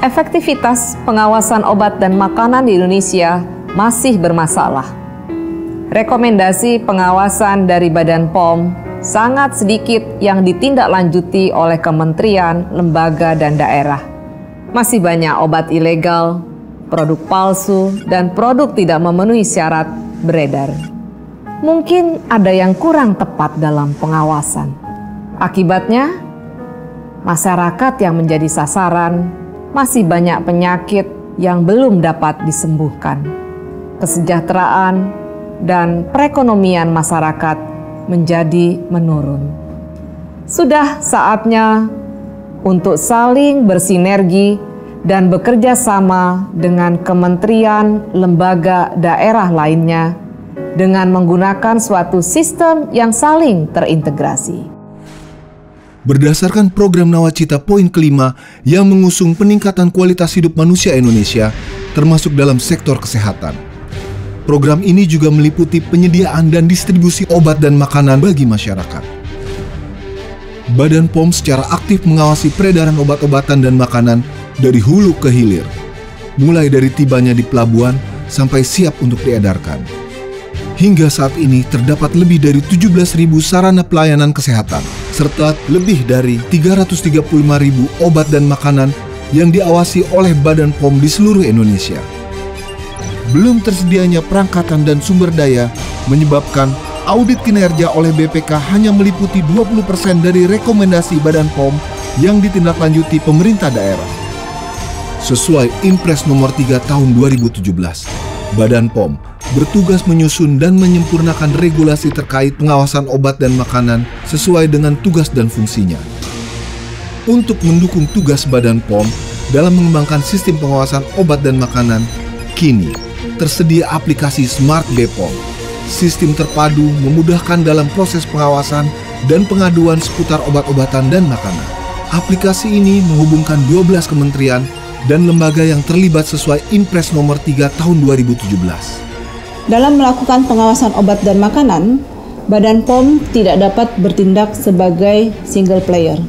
efektivitas pengawasan obat dan makanan di Indonesia masih bermasalah. Rekomendasi pengawasan dari Badan POM sangat sedikit yang ditindaklanjuti oleh kementerian, lembaga, dan daerah. Masih banyak obat ilegal, produk palsu, dan produk tidak memenuhi syarat beredar. Mungkin ada yang kurang tepat dalam pengawasan. Akibatnya, masyarakat yang menjadi sasaran masih banyak penyakit yang belum dapat disembuhkan. Kesejahteraan dan perekonomian masyarakat menjadi menurun. Sudah saatnya untuk saling bersinergi dan bekerja sama dengan kementerian, lembaga, daerah lainnya dengan menggunakan suatu sistem yang saling terintegrasi. Berdasarkan program Nawacita poin kelima yang mengusung peningkatan kualitas hidup manusia Indonesia, termasuk dalam sektor kesehatan. Program ini juga meliputi penyediaan dan distribusi obat dan makanan bagi masyarakat. Badan POM secara aktif mengawasi peredaran obat-obatan dan makanan dari hulu ke hilir, mulai dari tibanya di pelabuhan sampai siap untuk diedarkan. Hingga saat ini terdapat lebih dari 17.000 sarana pelayanan kesehatan, serta lebih dari 335.000 obat dan makanan yang diawasi oleh Badan POM di seluruh Indonesia. Belum tersedianya perangkatan dan sumber daya menyebabkan audit kinerja oleh BPK hanya meliputi 20% dari rekomendasi Badan POM yang ditindaklanjuti pemerintah daerah. Sesuai Impres nomor 3 tahun 2017, Badan POM bertugas menyusun dan menyempurnakan regulasi terkait pengawasan obat dan makanan sesuai dengan tugas dan fungsinya. Untuk mendukung tugas Badan POM dalam mengembangkan sistem pengawasan obat dan makanan, kini tersedia aplikasi Smart BPOM. Sistem terpadu memudahkan dalam proses pengawasan dan pengaduan seputar obat-obatan dan makanan. Aplikasi ini menghubungkan 12 kementerian dan lembaga yang terlibat sesuai Impres nomor 3 tahun 2017. Dalam melakukan pengawasan obat dan makanan, Badan POM tidak dapat bertindak sebagai single player.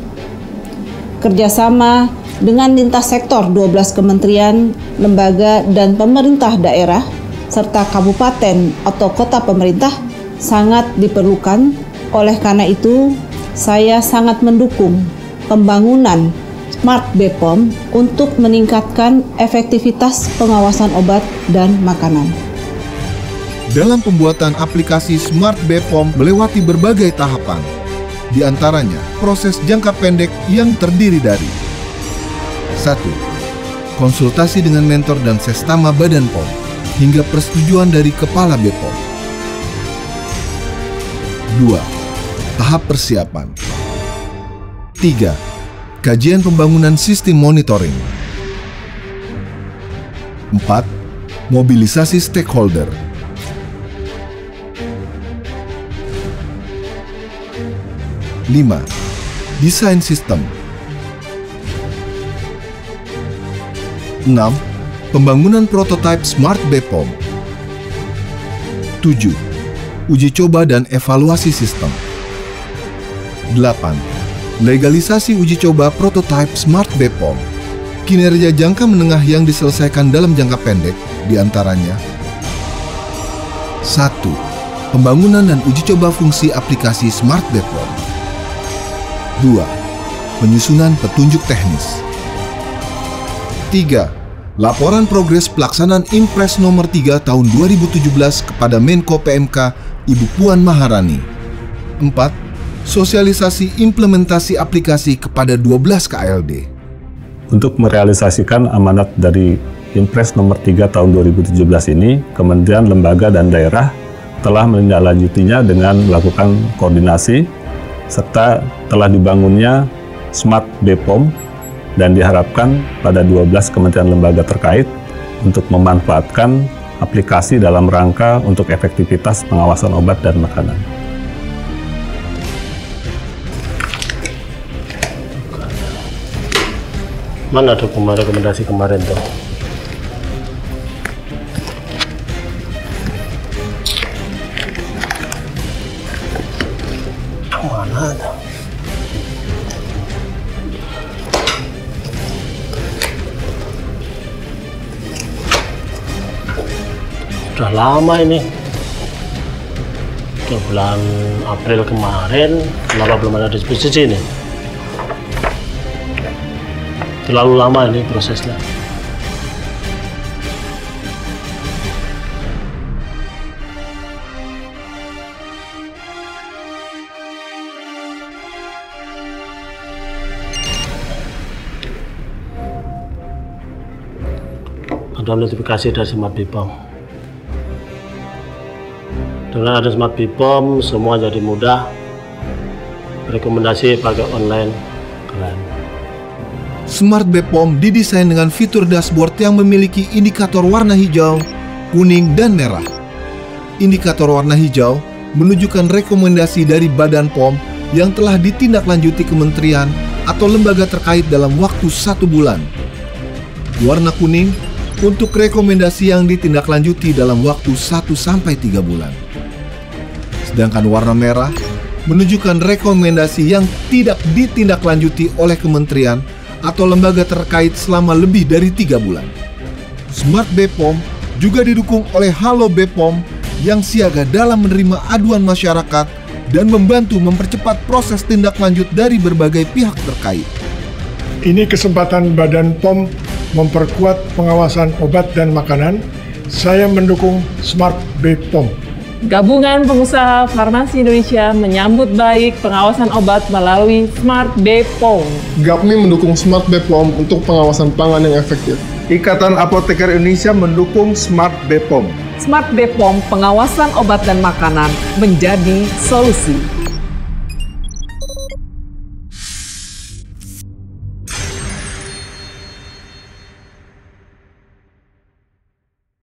Kerjasama dengan lintas sektor 12 kementerian, lembaga, dan pemerintah daerah, serta kabupaten atau kota pemerintah sangat diperlukan. Oleh karena itu, saya sangat mendukung pembangunan Smart BPOM untuk meningkatkan efektivitas pengawasan obat dan makanan. Dalam pembuatan aplikasi Smart BPOM melewati berbagai tahapan, di antaranya proses jangka pendek yang terdiri dari 1. Konsultasi dengan mentor dan sestama Badan POM hingga persetujuan dari Kepala BPOM. 2. Tahap persiapan. 3. Kajian pembangunan sistem monitoring. 4. Mobilisasi stakeholder. 5. Desain sistem. 6. Pembangunan prototipe Smart BPOM. 7. Uji coba dan evaluasi sistem. 8. Legalisasi uji coba prototipe Smart BPOM. Kinerja jangka menengah yang diselesaikan dalam jangka pendek, diantaranya 1. Pembangunan dan uji coba fungsi aplikasi Smart BPOM. 2. Penyusunan petunjuk teknis. 3. Laporan progres pelaksanaan Impres nomor 3 tahun 2017 kepada Menko PMK Ibu Puan Maharani. 4. Sosialisasi implementasi aplikasi kepada 12 KLD. Untuk merealisasikan amanat dari Impres nomor 3 tahun 2017 ini, Kementerian, Lembaga, dan Daerah telah menindaklanjutinya dengan melakukan koordinasi serta telah dibangunnya Smart BPOM dan diharapkan pada 12 kementerian lembaga terkait untuk memanfaatkan aplikasi dalam rangka untuk efektivitas pengawasan obat dan makanan. Mana dokumen rekomendasi kemarin tuh? Mana tuh? Udah lama ini. Ke bulan April kemarin, kenapa belum ada disposisi ini? Terlalu lama ini prosesnya. Ada notifikasi dari Smart BPOM. Dengan ada Smart BPOM, semua jadi mudah. Rekomendasi pakai online, keren. Smart BPOM didesain dengan fitur dashboard yang memiliki indikator warna hijau, kuning, dan merah. Indikator warna hijau menunjukkan rekomendasi dari Badan POM yang telah ditindaklanjuti kementerian atau lembaga terkait dalam waktu 1 bulan. Warna kuning untuk rekomendasi yang ditindaklanjuti dalam waktu 1-3 bulan. Sedangkan warna merah menunjukkan rekomendasi yang tidak ditindaklanjuti oleh kementerian atau lembaga terkait selama lebih dari 3 bulan. Smart BPOM juga didukung oleh Halo BPOM yang siaga dalam menerima aduan masyarakat dan membantu mempercepat proses tindak lanjut dari berbagai pihak terkait. Ini kesempatan Badan POM memperkuat pengawasan obat dan makanan. Saya mendukung Smart BPOM. Gabungan Pengusaha Farmasi Indonesia menyambut baik pengawasan obat melalui Smart BPOM. GAPMI mendukung Smart BPOM untuk pengawasan pangan yang efektif. Ikatan Apoteker Indonesia mendukung Smart BPOM. Smart BPOM pengawasan obat dan makanan menjadi solusi.